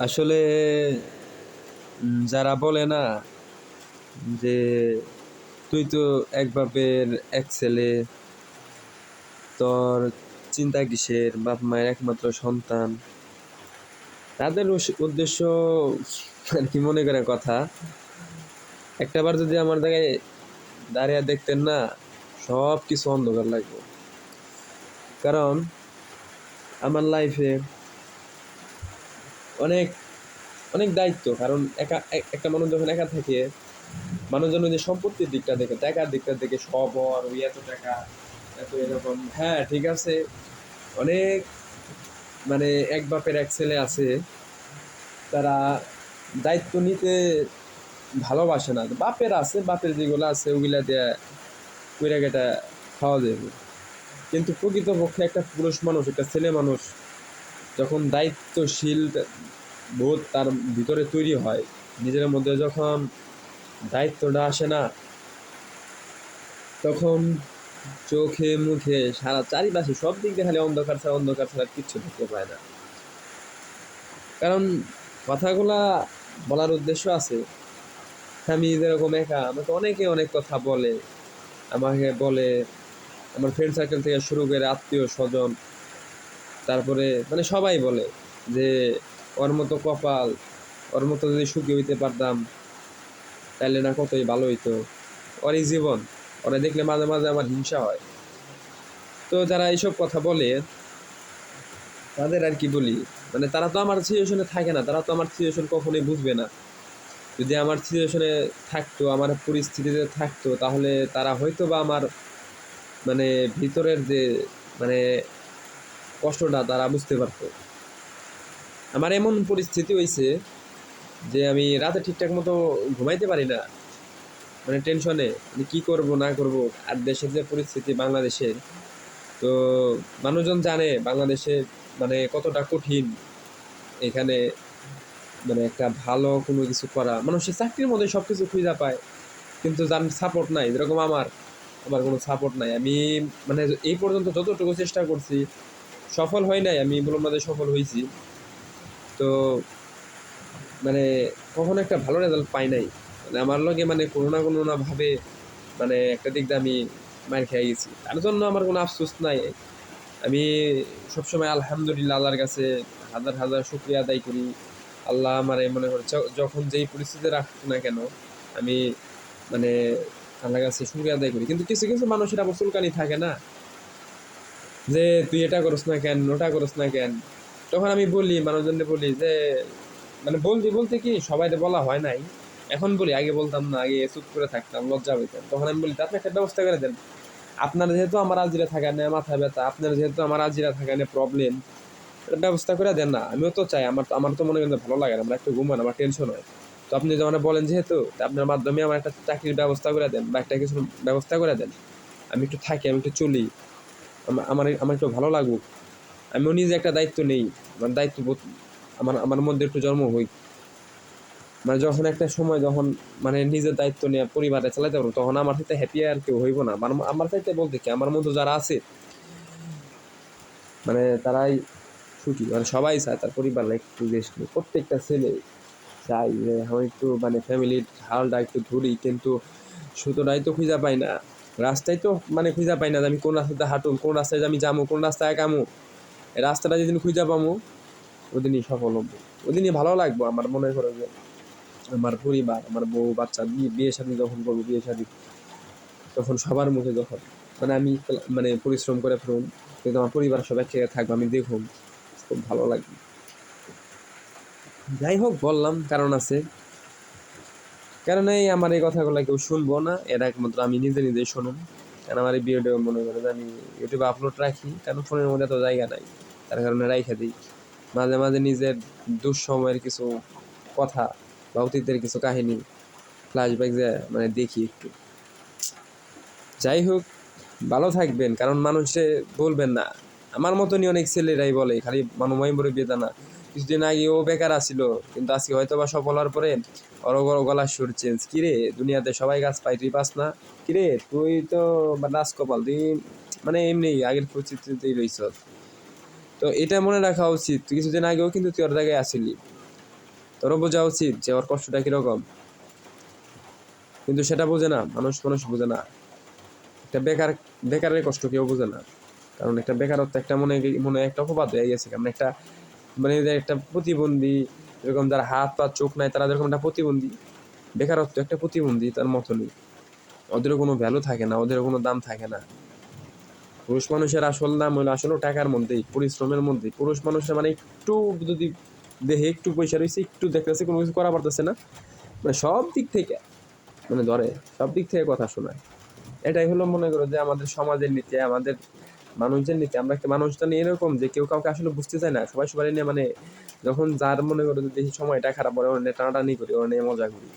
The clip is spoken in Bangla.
আসলে যারা বলে না যে তুই তো এক বাপের এক ছেলে, তোর চিন্তা কিসের, বাপ মায়ের একমাত্র সন্তান, তাদের উদ্দেশ্য আর কি মনে করে কথা। একটাবার যদি আমার জায়গায় দাঁড়িয়ে দেখতেন না, সব কিছু অন্ধকার লাগবে। কারণ আমার লাইফে অনেক অনেক দায়িত্ব। কারণ একটা মানুষ যখন একা থাকে, মানুষজন যে সম্পত্তির দিকটা দেখে, টাকার দিকটা দেখে, সব আর ওই এত টাকা, এত এরকম। হ্যাঁ, ঠিক আছে, অনেক মানে এক বাপের এক ছেলে আছে, তারা দায়িত্ব নিতে ভালোবাসে না। বাপের আছে, বাপের যেগুলো আছে ওগুলা দিয়ে কইরা কেটা খাওয়া যাবে। কিন্তু প্রকৃতপক্ষে একটা পুরুষ মানুষ, একটা ছেলে মানুষ যখন দায়িত্বশীল বোধ তার ভিতরে তৈরি হয়, নিজের মধ্যে যখন দায়িত্বটা আসে না, তখন চোখে মুখে সারা চারিপাশে সব দিক দিয়ে খালি অন্ধকার ছাড়া, অন্ধকার ছাড়া কিচ্ছু দেখতে পায় না। কারণ কথাগুলা বলার উদ্দেশ্য আছে। আমি যেরকম একা, আমাকে অনেকে অনেক কথা বলে, আমাকে বলে আমার ফ্রেন্ড সার্কেল থেকে শুরু করে আত্মীয় স্বজন, তারপরে মানে সবাই বলে যে ওর মতো কপাল, ওর মতো যদি সুখী হইতে পারতাম তাইলে না কতই ভালো হইতো, ওর এই জীবন। ওরা দেখলে মাঝে মাঝে আমার হিংসা হয়। তো যারা এইসব কথা বলে তাদের আর কি বলি, মানে তারা তো আমার সিচুয়েশনে থাকে না, তারা তো আমার সিচুয়েশন কখনোই বুঝবে না। যদি আমার সিচুয়েশনে থাকতো, আমার পরিস্থিতিতে থাকতো, তাহলে তারা হয়তো বা আমার মানে ভিতরের যে মানে কষ্টটা তারা বুঝতে পারতো। আমার এমন পরিস্থিতি হয়েছে যে আমি রাতে ঠিকঠাক মতো ঘুমাইতে পারি না, মানে টেনশনে, মানে কী করবো না করব। আর দেশের যে পরিস্থিতি বাংলাদেশের, তো মানুষজন জানে বাংলাদেশে মানে কতটা কঠিন এখানে, মানে একটা ভালো কোনো কিছু করা। মানুষের চাকরির মধ্যে সব কিছু খুঁজে পায়, কিন্তু যার সাপোর্ট নাই, যেরকম আমার আমার কোনো সাপোর্ট নাই। আমি মানে এই পর্যন্ত যতটুকু চেষ্টা করছি, সফল হয় নাই, আমি বললাম না যে সফল হয়েছি। তো মানে কখনো একটা ভালো রেজাল্ট পাই নাই। মানে আমার লগে মানে কোনো না কোনো না ভাবে মানে একটা দিক দিয়ে আমি মার খেয়ে গেছি। তার জন্য আমার কোনো আফসোস নাই। আমি সবসময় আলহামদুলিল্লাহ আল্লাহর কাছে হাজার হাজার শুকরিয়া আদায় করি। আল্লাহ আমারে মনে করে যখন যেই পরিস্থিতিতে রাখুক না কেন, আমি মানে আল্লাহর কাছে শুকরিয়া আদায় করি। কিন্তু কিছু কিছু মানুষের আবার চুলকানি থাকে না, যে তুই এটা করস না কেন, ওটা করস না কেন। তখন আমি বলি, মানুষজনকে বলি যে মানে বলতে বলতে কি সবাইকে বলা হয় নাই, এখন বলি। আগে বলতাম না, আগে চুপ করে থাকতাম, লজ্জা পেতাম। তখন আমি বলি আপনি একটা ব্যবস্থা করে দেন। আপনার যেহেতু আমার আলজিরা থাকা নিয়ে মাথা ব্যথা, আপনার যেহেতু আমার আলজিরা থাকা নিয়ে প্রবলেম, ব্যবস্থা করে দেন না। আমিও তো চাই, আমার তো মনে করেন ভালো লাগে না, আমার একটু ঘুমান, আমার টেনশন হয়। তো আপনি যখন বলেন যেহেতু, আপনার মাধ্যমে আমার একটা চাকরির ব্যবস্থা করে দেন বা একটা কিছুর ব্যবস্থা করে দেন, আমি একটু থাকি, আমি একটু চলি, আমার আমার একটু ভালো লাগুক, আমিও নিজে একটা দায়িত্ব নেই, আমার দায়িত্ববোধ আমার আমার মধ্যে একটু জন্ম হই। মানে যখন একটা সময় যখন মানে নিজের দায়িত্ব নিয়ে পরিবারে চালাতে পারবো, তখন আমার সাথে হ্যাপি আর কেউ হইব না। আমার সাথে বলতে কি, আমার মধ্যে যারা আছে মানে তারাই সুখী। মানে সবাই চায় তার পরিবার একটু রেস্ট নিই, প্রত্যেকটা ছেলে চাই যে আমি একটু মানে ফ্যামিলির হালটা একটু ধরি। কিন্তু সুতোটাই তো খুঁজা পাই না, রাস্তায় তো মানে খুঁজা পাই না যে আমি কোন রাস্তাতে হাঁটুম, কোন রাস্তায় যে আমি যাবো, কোন রাস্তায় কামু। এই রাস্তাটা যেদিন খুঁজা পাবো, ওদিনই সফল হবো, ওদিনই ভালো লাগবো। আমার মনে করে যে আমার পরিবার, আমার বউ বাচ্চা, বিয়ে শাদী যখন করবো, বিয়ে শাদী তখন সবার মুখে যখন মানে আমি মানে পরিশ্রম করে ফেলুন, কিন্তু আমার পরিবার সব এক জায়গায় থাকবো, আমি দেখুন, খুব ভালো লাগবে। যাই হোক, বললাম কারণ আছে, কারণ এই আমার এই কথাগুলো কেউ শুনবো না, এর একমাত্র আমি নিজে নিজেই শুনুন। কারণ আমার এই ভিডিও মনে করে যে আমি ইউটিউবে আপলোড রাখি, কারণ ফোনের মধ্যে তো জায়গা নাই, তার কারণে রাইখা দিই। মাঝে মাঝে নিজের দুঃসময়ের কিছু কথা বা অতীতের কিছু কাহিনী ফ্ল্যাশব্যাক যে মানে দেখি একটু। যাই হোক, ভালো থাকবেন। কারণ মানুষে বলবেন না, আমার মতনই অনেক ছেলেরাই বলে, খালি মানবময় মুরব্বী তা না। কিছুদিন আগে ও বেকার আসছিল, কিন্তু আজকে হয়তো বা সফল হওয়ার পরে ওর গলার সুর চেঞ্জ। কিরে, দুনিয়াতে সবাই গাছ পাই, তুই পাস না? কিরে, তুই তো রাজকপাল, তুই মানে এমনি আগের পরিস্থিতিতেই রইছ। তো এটা মনে রাখা উচিত, তুই কিছুদিন আগেও কিন্তু তুই ওর জায়গায় আসিলি। তোরও বোঝা উচিত যে ওর কষ্টটা কিরকম, কিন্তু সেটা বোঝে না, মানুষ বোঝে না। একটা বেকারের কষ্ট কেউ বোঝে না, কারণ একটা বেকারত্ব একটা মনে মনে একটা অপবাদ হয়ে গেছে, কারণ একটা মানে যে একটা প্রতিবন্ধী, এরকম যার হাত পা চোখ নাই তারা যেরকম একটা প্রতিবন্ধী, বেকারত্ব একটা প্রতিবন্ধী তার মতনই। ওদেরও কোনো ভ্যালু থাকে না, ওদেরও কোনো দাম থাকে না। পুরুষ মানুষের আসল দাম হলো আসলে টাকার মধ্যেই, পরিশ্রমের মধ্যেই। পুরুষ মানুষের মানে একটু যদি দেহে একটু পয়সা রয়েছে, একটু দেখতেছে কোনো কিছু করা পারতেছে না, মানে সব দিক থেকে মানে ধরে, সব দিক থেকে কথা শোনায়। এটাই হলো মনে করো যে আমাদের সমাজের নীতি, আমাদের মানুষদের নীতি। আমরা একটা মানুষটা নিয়ে এরকম যে কেউ কাউকে আসলে বুঝতে চায় না, সবাই সবাই নিয়ে মানে যখন যার মনে করো যে দেখি সময়টা খারাপ, ওর নিয়ে টানাটানি করি, ওর নিয়ে মজা করি।